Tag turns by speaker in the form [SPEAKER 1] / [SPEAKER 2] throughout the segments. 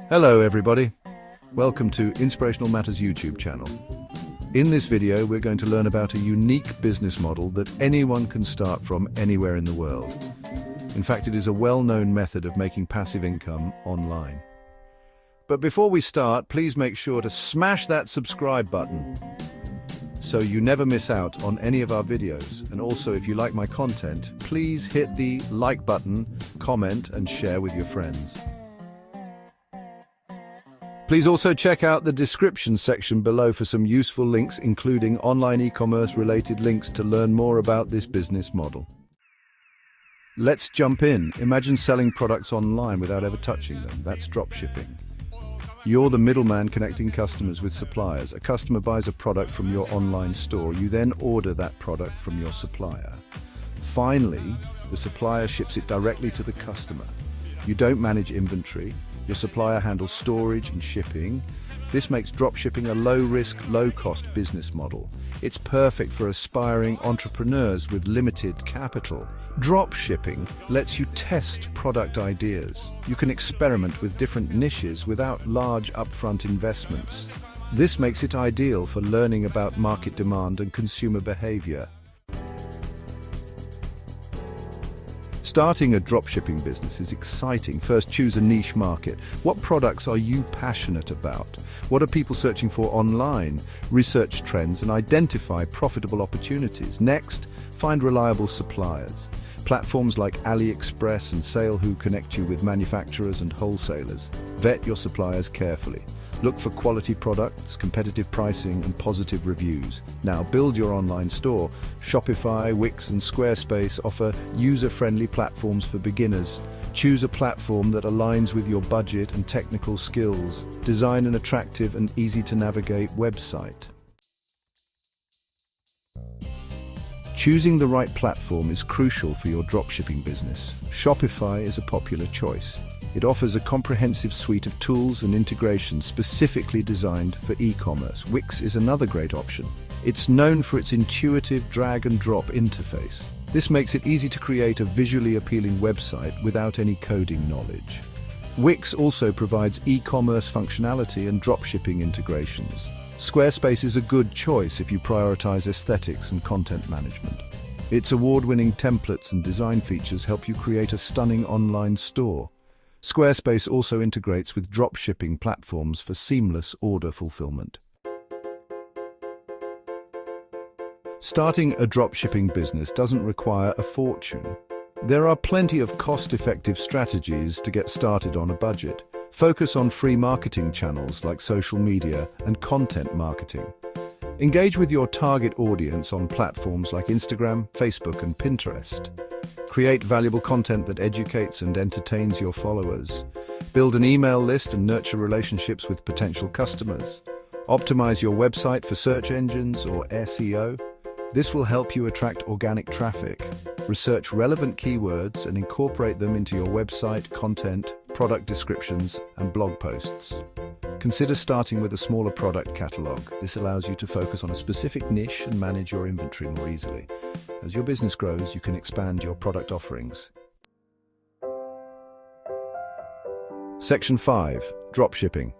[SPEAKER 1] Hello everybody, welcome to Inspirational Matters YouTube channel. In this video we're going to learn about a unique business model that anyone can start from anywhere in the world. In fact, it is a well-known method of making passive income online. But before we start, please make sure to smash that subscribe button so you never miss out on any of our videos. And also, if you like my content, please hit the like button, comment and share with your friends. Please also check out the description section below for some useful links, including online e-commerce related links to learn more about this business model. Let's jump in. Imagine selling products online without ever touching them. That's dropshipping. You're the middleman connecting customers with suppliers. A customer buys a product from your online store. You then order that product from your supplier. Finally, the supplier ships it directly to the customer. You don't manage inventory. Your supplier handles storage and shipping. This makes dropshipping a low-risk, low-cost business model. It's perfect for aspiring entrepreneurs with limited capital. Dropshipping lets you test product ideas. You can experiment with different niches without large upfront investments. This makes it ideal for learning about market demand and consumer behavior. Starting a dropshipping business is exciting. First, choose a niche market. What products are you passionate about? What are people searching for online? Research trends and identify profitable opportunities. Next, find reliable suppliers. Platforms like AliExpress and Sale.io connect you with manufacturers and wholesalers. Vet your suppliers carefully. Look for quality products, competitive pricing, and positive reviews. Now build your online store. Shopify, Wix, and Squarespace offer user-friendly platforms for beginners. Choose a platform that aligns with your budget and technical skills. Design an attractive and easy-to-navigate website. Choosing the right platform is crucial for your dropshipping business. Shopify is a popular choice. It offers a comprehensive suite of tools and integrations specifically designed for e-commerce. Wix is another great option. It's known for its intuitive drag-and-drop interface. This makes it easy to create a visually appealing website without any coding knowledge. Wix also provides e-commerce functionality and dropshipping integrations. Squarespace is a good choice if you prioritize aesthetics and content management. Its award-winning templates and design features help you create a stunning online store. Squarespace also integrates with dropshipping platforms for seamless order fulfillment. Starting a dropshipping business doesn't require a fortune. There are plenty of cost-effective strategies to get started on a budget. Focus on free marketing channels like social media and content marketing. Engage with your target audience on platforms like Instagram, Facebook, and Pinterest. Create valuable content that educates and entertains your followers. Build an email list and nurture relationships with potential customers. Optimize your website for search engines or SEO. This will help you attract organic traffic. Research relevant keywords and incorporate them into your website content, product descriptions, and blog posts. Consider starting with a smaller product catalog. This allows you to focus on a specific niche and manage your inventory more easily. As your business grows, you can expand your product offerings. Section 5. Dropshipping.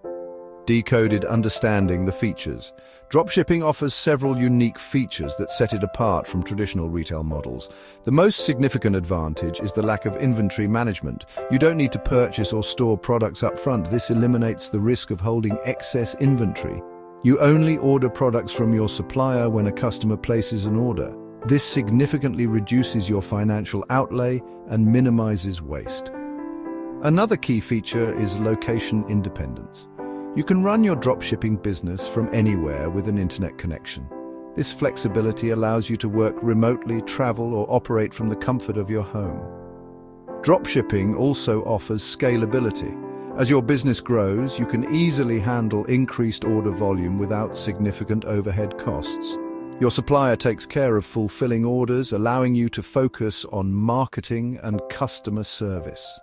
[SPEAKER 1] Decoded understanding the features. Dropshipping offers several unique features that set it apart from traditional retail models. The most significant advantage is the lack of inventory management. You don't need to purchase or store products up front. This eliminates the risk of holding excess inventory. You only order products from your supplier when a customer places an order. This significantly reduces your financial outlay and minimizes waste. Another key feature is location independence. You can run your dropshipping business from anywhere with an internet connection. This flexibility allows you to work remotely, travel, or operate from the comfort of your home. Dropshipping also offers scalability. As your business grows, you can easily handle increased order volume without significant overhead costs. Your supplier takes care of fulfilling orders, allowing you to focus on marketing and customer service.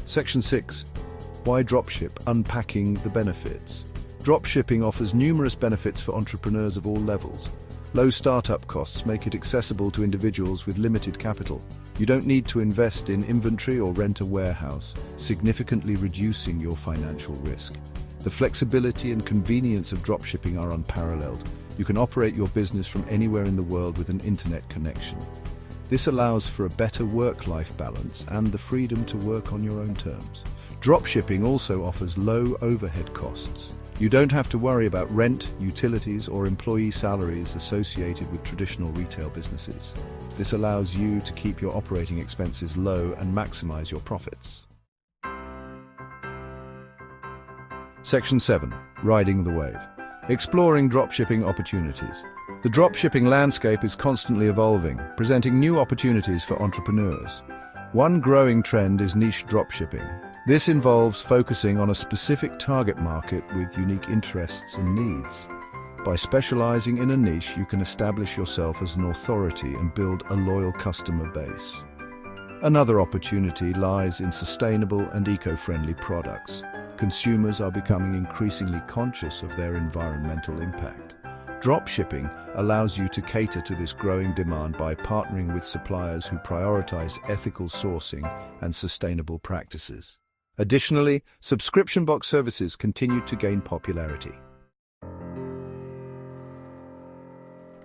[SPEAKER 1] Section 6. Why dropship? Unpacking the benefits. Dropshipping offers numerous benefits for entrepreneurs of all levels. Low startup costs make it accessible to individuals with limited capital. You don't need to invest in inventory or rent a warehouse, significantly reducing your financial risk. The flexibility and convenience of dropshipping are unparalleled. You can operate your business from anywhere in the world with an internet connection. This allows for a better work-life balance and the freedom to work on your own terms. Dropshipping also offers low overhead costs. You don't have to worry about rent, utilities, or employee salaries associated with traditional retail businesses. This allows you to keep your operating expenses low and maximize your profits. Section 7. Riding the wave. Exploring dropshipping opportunities. The dropshipping landscape is constantly evolving, presenting new opportunities for entrepreneurs. One growing trend is niche dropshipping. This involves focusing on a specific target market with unique interests and needs. By specializing in a niche, you can establish yourself as an authority and build a loyal customer base. Another opportunity lies in sustainable and eco-friendly products. Consumers are becoming increasingly conscious of their environmental impact. Dropshipping allows you to cater to this growing demand by partnering with suppliers who prioritize ethical sourcing and sustainable practices. Additionally, subscription box services continue to gain popularity.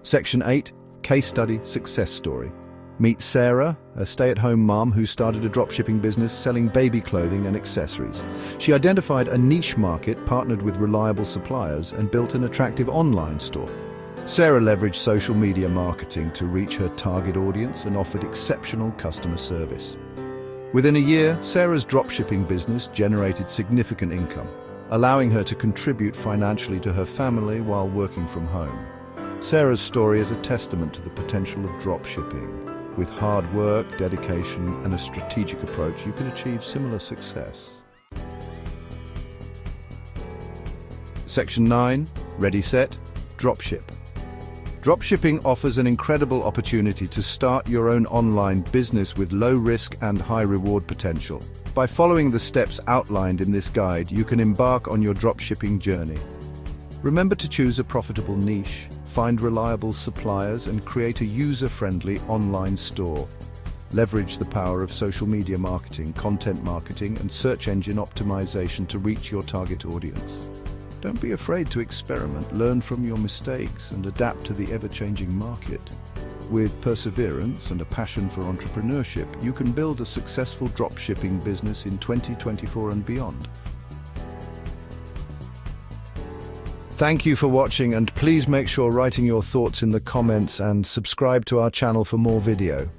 [SPEAKER 1] Section 8. Case Study Success Story. Meet Sarah, a stay-at-home mom who started a dropshipping business selling baby clothing and accessories. She identified a niche market, partnered with reliable suppliers, and built an attractive online store. Sarah leveraged social media marketing to reach her target audience and offered exceptional customer service. Within a year, Sarah's dropshipping business generated significant income, allowing her to contribute financially to her family while working from home. Sarah's story is a testament to the potential of dropshipping. With hard work, dedication, and a strategic approach, you can achieve similar success. Section 9. Ready, Set, Dropship. Dropshipping offers an incredible opportunity to start your own online business with low risk and high reward potential. By following the steps outlined in this guide, you can embark on your dropshipping journey. Remember to choose a profitable niche, find reliable suppliers, and create a user-friendly online store. Leverage the power of social media marketing, content marketing, and search engine optimization to reach your target audience. Don't be afraid to experiment, learn from your mistakes, and adapt to the ever-changing market. With perseverance and a passion for entrepreneurship, you can build a successful dropshipping business in 2024 and beyond. Thank you for watching, and please make sure writing your thoughts in the comments and subscribe to our channel for more video.